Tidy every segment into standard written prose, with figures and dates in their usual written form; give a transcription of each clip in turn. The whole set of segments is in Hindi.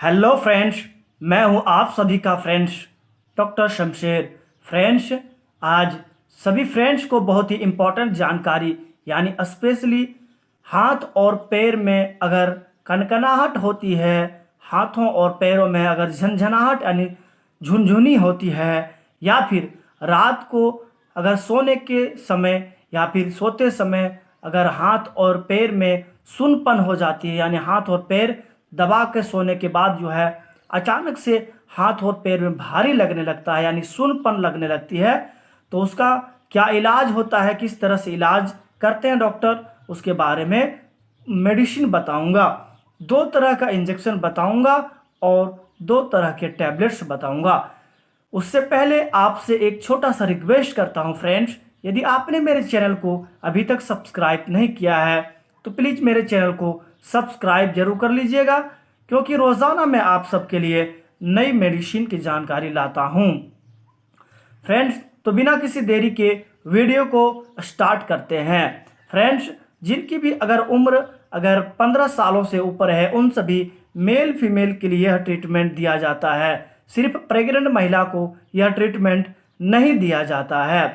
हेलो फ्रेंड्स, मैं हूं आप सभी का फ्रेंड्स डॉक्टर शमशेर। फ्रेंड्स, आज सभी फ्रेंड्स को बहुत ही इम्पोर्टेंट जानकारी यानी स्पेशली हाथ और पैर में अगर कनकनाहट होती है, हाथों और पैरों में अगर झनझनाहट यानी झुनझुनी होती है, या फिर रात को अगर सोने के समय या फिर सोते समय अगर हाथ और पैर में सुन्नपन हो जाती है, यानी हाथ और पैर दबा के सोने के बाद जो है अचानक से हाथ और पैर में भारी लगने लगता है, यानी सुन्नपन लगने लगती है, तो उसका क्या इलाज होता है, किस तरह से इलाज करते हैं डॉक्टर, उसके बारे में मेडिसिन बताऊंगा। दो तरह का इंजेक्शन बताऊंगा और दो तरह के टैबलेट्स बताऊंगा। उससे पहले आपसे एक छोटा सा रिक्वेस्ट करता हूं फ्रेंड्स, यदि आपने मेरे चैनल को अभी तक सब्सक्राइब नहीं किया है तो प्लीज़ मेरे चैनल को सब्सक्राइब जरूर कर लीजिएगा, क्योंकि रोज़ाना मैं आप सबके लिए नई मेडिसिन की जानकारी लाता हूं। फ्रेंड्स, तो बिना किसी देरी के वीडियो को स्टार्ट करते हैं। फ्रेंड्स, जिनकी भी अगर उम्र अगर 15 सालों से ऊपर है, उन सभी मेल फीमेल के लिए यह ट्रीटमेंट दिया जाता है। सिर्फ प्रेग्नेंट महिला को यह ट्रीटमेंट नहीं दिया जाता है,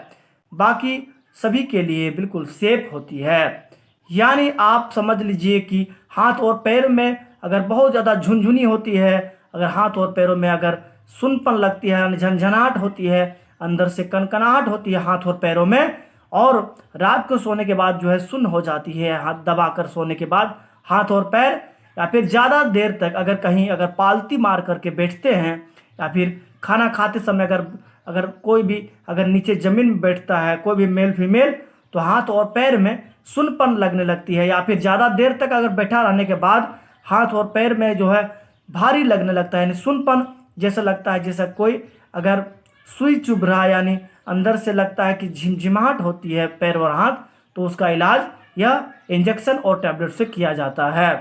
बाकी सभी के लिए बिल्कुल सेफ होती है। यानी आप समझ लीजिए कि हाथ और पैर में अगर बहुत ज़्यादा झुनझुनी होती है, अगर हाथ और पैरों में अगर सुन्नपन लगती है, झंझनाहट होती है, अंदर से कनकनाहट होती है हाथ और पैरों में, और रात को सोने के बाद जो है सुन्न हो जाती है, हाथ दबाकर सोने के बाद हाथ और पैर, या फिर ज़्यादा देर तक अगर कहीं अगर पालती मार करके बैठते हैं, या फिर खाना खाते समय अगर अगर कोई भी अगर नीचे ज़मीन में बैठता है, कोई भी मेल फीमेल, तो हाथ और पैर में सुन्नपन लगने लगती है, या फिर ज़्यादा देर तक अगर बैठा रहने के बाद हाथ और पैर में जो है भारी लगने लगता है, यानी सुन्नपन जैसा लगता है जैसा कोई अगर सुई चुभ रहा है, यानी अंदर से लगता है कि झिमझिमाहट होती है पैर और हाथ, तो उसका इलाज यह इंजेक्शन और टैबलेट से किया जाता है।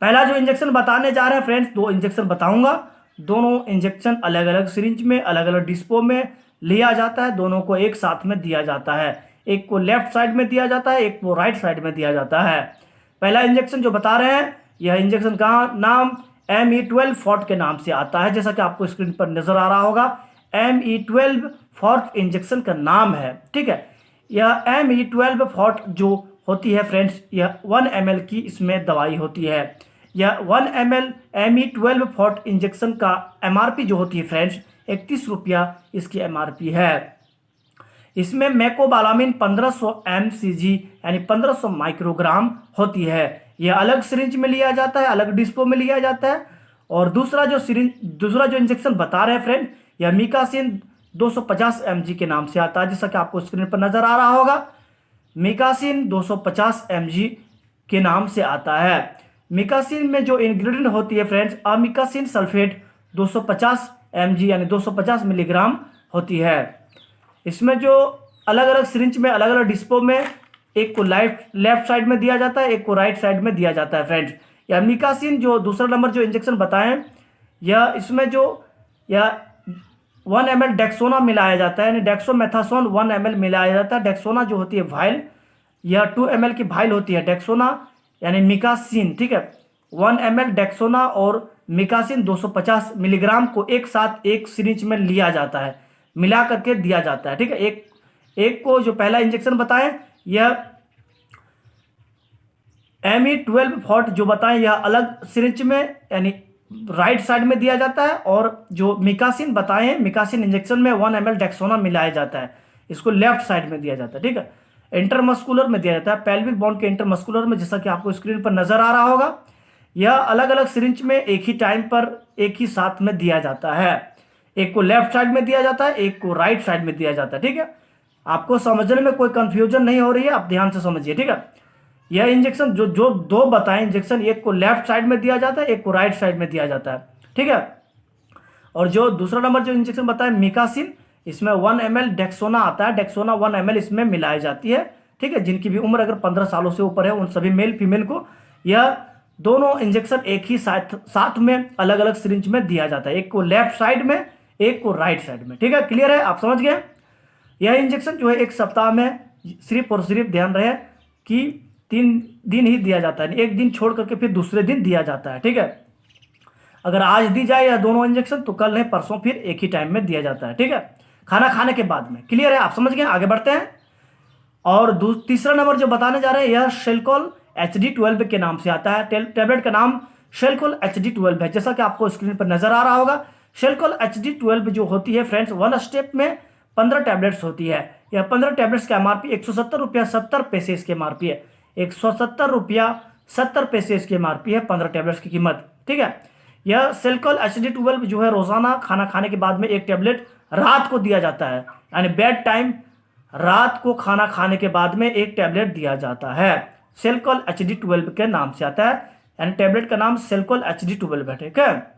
पहला जो इंजेक्शन बताने जा रहे हैं फ्रेंड्स, दो इंजेक्शन बताऊंगा। दोनों इंजेक्शन अलग अलग सिरिंज में अलग अलग डिस्पो में लिया जाता है, दोनों को एक साथ में दिया जाता है। एक को लेफ्ट साइड में दिया जाता है, एक को राइट साइड में दिया जाता है। पहला इंजेक्शन जो बता रहे हैं, यह इंजेक्शन का नाम ME12 फॉर्ट के नाम से आता है, जैसा कि आपको स्क्रीन पर नजर आ रहा होगा। ME12 फॉर्ट इंजेक्शन का नाम है, ठीक है। यह ME12 फॉर्ट जो होती है फ्रेंड्स, यह 1 ml की इसमें दवाई होती है। यह 1 ml ME12 फॉर्ट इंजेक्शन का MRP जो होती है फ्रेंड्स, 31 रुपया इसकी MRP है। इसमें मैकोबालामिन 1500 mcg यानी 1500 माइक्रोग्राम होती है। यह अलग सिरिंज में लिया जाता है, अलग डिस्पो में लिया जाता है। और दूसरा जो इंजेक्शन बता रहे हैं फ्रेंड, यह मिकासिन 250 mg के नाम से आता है, जैसा कि आपको स्क्रीन पर नजर आ रहा होगा। मिकासिन 250 mg के नाम से आता है। मिकासिन में जो इंग्रेडिएंट होती है फ्रेंड्स, अमिकासिन सल्फेट 250 mg यानी 250 मिलीग्राम होती है। इसमें जो अलग अलग सिरिंज में अलग अलग डिस्पो में, एक को लेफ्ट साइड में दिया जाता है, एक को राइट साइड में दिया जाता है फ्रेंड्स। यह मिकासिन जो दूसरा नंबर जो इंजेक्शन बताएं, यह इसमें जो यह 1 ml डेक्सोना मिलाया जाता है, यानी डेक्सोमेथासोन 1 ml मिलाया जाता है। डेक्सोना जो होती है वाइल, यह 2 ml की वाइल होती है डेक्सोना यानी मिकासिन, ठीक है। 1 ml डेक्सोना और मिकासिन 250 मिलीग्राम को एक साथ एक सिरिंज में लिया जाता है, मिला करके दिया जाता है, ठीक है। एक को जो पहला इंजेक्शन बताएं, यह ME12 फॉर्ट जो बताएं, यह अलग सिरिंज में यानी राइट साइड में दिया जाता है। और जो मिकासिन बताएं, मिकासिन इंजेक्शन में 1 ml डेक्सोना मिलाया जाता है, इसको लेफ्ट साइड में दिया जाता है, ठीक है। इंटरमस्कुलर में दिया जाता है, पेल्विक बोन के इंटरमस्कुलर में, जैसा कि आपको स्क्रीन पर नजर आ रहा होगा। यह अलग अलग सिरिंज में एक ही टाइम पर एक ही साथ में दिया जाता है। एक को लेफ्ट साइड में दिया जाता है, एक को राइट साइड में दिया जाता है, ठीक है। आपको समझने में कोई कंफ्यूजन नहीं हो रही है, आप ध्यान से समझिए, ठीक है। यह इंजेक्शन जो जो दो बताएं इंजेक्शन, एक को लेफ्ट साइड में दिया जाता है, एक को राइट साइड में दिया जाता है, ठीक है। और जो दूसरा नंबर जो इंजेक्शन बताएं मिकासिन, इसमें 1 ml डेक्सोना आता है, डेक्सोना 1 ml इसमें मिलाई जाती है, ठीक है। जिनकी भी उम्र अगर 15 सालों से ऊपर है, उन सभी मेल फीमेल को यह दोनों इंजेक्शन एक ही साथ में अलग अलग सिरिंज में दिया जाता है, एक को लेफ्ट साइड में, एक को राइट साइड में, ठीक है। क्लियर है, आप समझ गए। यह इंजेक्शन जो है एक सप्ताह में सिर्फ और सिर्फ ध्यान रहे कि 3 दिन ही दिया जाता है, एक दिन छोड़ करके फिर दूसरे दिन दिया जाता है, ठीक है। अगर आज दी जाए या दोनों इंजेक्शन तो कल नहीं परसों फिर एक ही टाइम में दिया जाता है, ठीक है, खाना खाने के बाद में। क्लियर है, आप समझ गए, आगे बढ़ते हैं। और तीसरा नंबर जो बताने जा रहे हैं यह शेल्कोल HD12 के नाम से आता है। टैबलेट का नाम शेल्कोल HD12 है, जैसा कि आपको स्क्रीन पर नजर आ रहा होगा। शेल्कोल HD12 जो होती है फ्रेंड्स, 1 स्टेप में 15 टैबलेट्स होती है। यह 15 टैबलेट्स का MRP 170 रुपया 70 पैसे इसके MRP है। 170 रुपया 70 पैसे इसकी MRP है 15 टैबलेट्स की कीमत, ठीक है। यह शेल्कोल HD12 जो है रोजाना खाना खाने के बाद में एक टैबलेट रात को दिया जाता है, यानी बेड टाइम, रात को खाना खाने के बाद में एक टैबलेट दिया जाता है। शेल्कोल HD12 के नाम से आता है, यानी टैबलेट का नाम शेल्कोल HD12 है, ठीक है।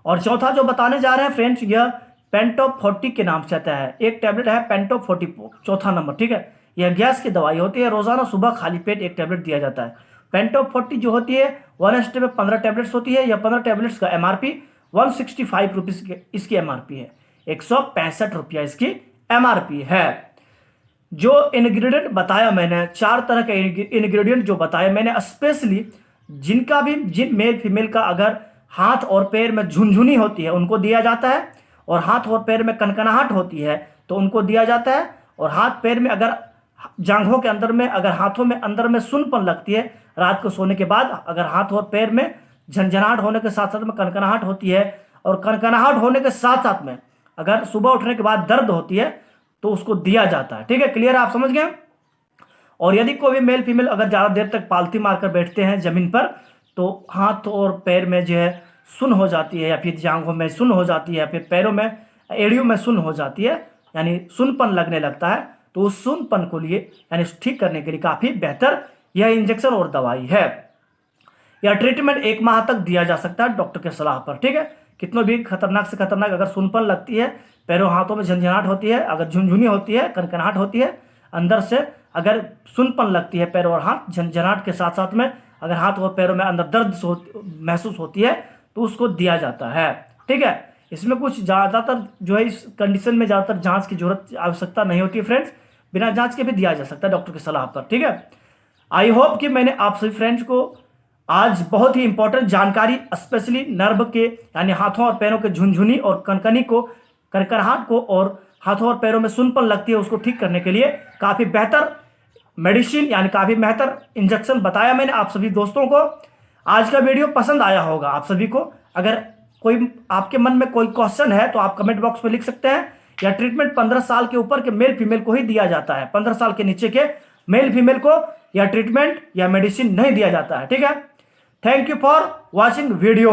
और चौथा जो बताने जा रहे हैं फ्रेंड्स, यह पेंटॉप 40 के नाम से आता है। एक टैबलेट है पेंटॉप 40, चौथा नंबर, ठीक है। यह गैस की दवाई होती है, रोजाना सुबह खाली पेट एक टैबलेट दिया जाता है। पेंटॉप 40 जो होती है 1 स्टेप में 15 टैबलेट्स होती है। यह 15 टैबलेट्स का MRP 165 रुपीज इसकी MRP है, 165 रुपया इसकी MRP है। जो इंग्रेडिएंट बताया मैंने, 4 तरह के इंग्रेडिएंट जो बताया मैंने, स्पेशली जिनका भी जिन मेल फीमेल का अगर हाथ और पैर में झुनझुनी होती है उनको दिया जाता है, और हाथ और पैर में कनकनाहट होती है तो उनको दिया जाता है, और हाथ पैर में अगर जांघों के अंदर में अगर हाथों में अंदर में सुनपन लगती है रात को सोने के बाद, अगर हाथ और पैर में झंझनाहट होने के साथ साथ में कनकनाहट होती है, और कनकनाहट होने के साथ साथ में अगर सुबह उठने के बाद दर्द होती है तो उसको दिया जाता है, ठीक है। क्लियर, आप समझ गए। और यदि कोई भी मेल फीमेल अगर ज़्यादा देर तक पालती मारकर बैठते हैं जमीन पर तो हाथ और पैर में जो है सुन हो जाती है, या फिर जांघों में सुन हो जाती है, या फिर पैरों में एड़ियों में सुन हो जाती है, यानी सुनपन लगने लगता है, तो उस सुनपन को लिए यानी ठीक करने के लिए काफ़ी बेहतर यह इंजेक्शन और दवाई है। यह ट्रीटमेंट 1 माह तक दिया जा सकता है डॉक्टर के सलाह पर, ठीक है। कितनों भी खतरनाक से खतरनाक अगर सुनपन लगती है, पैरों हाथों में झंझनाहट होती है, अगर झुनझुनी होती है, कनकनाहट होती है, अंदर से अगर सुनपन लगती है पैर और हाथ, झंझनाहट के साथ साथ में अगर हाथ और पैरों में अंदर दर्द महसूस होती है तो उसको दिया जाता है, ठीक है। इसमें कुछ ज़्यादातर जो है इस कंडीशन में ज़्यादातर जांच की जरूरत आवश्यकता नहीं होती है फ्रेंड्स, बिना जांच के भी दिया जा सकता है डॉक्टर की सलाह पर, ठीक है। आई होप कि मैंने आप सभी फ्रेंड्स को आज बहुत ही इंपॉर्टेंट जानकारी, स्पेशली नर्व के यानी हाथों और पैरों के झुनझुनी और कनकनी को, कनकनाहट को, और हाथों और पैरों में सुनपन लगती है उसको ठीक करने के लिए काफ़ी बेहतर मेडिसिन यानी काफ़ी बेहतर इंजेक्शन बताया मैंने आप सभी दोस्तों को। आज का वीडियो पसंद आया होगा आप सभी को। अगर कोई आपके मन में कोई क्वेश्चन है तो आप कमेंट बॉक्स में लिख सकते हैं। यह ट्रीटमेंट 15 साल के ऊपर के मेल फीमेल को ही दिया जाता है, 15 साल के नीचे के मेल फीमेल को यह ट्रीटमेंट या मेडिसिन नहीं दिया जाता है, ठीक है। Thank you for watching video.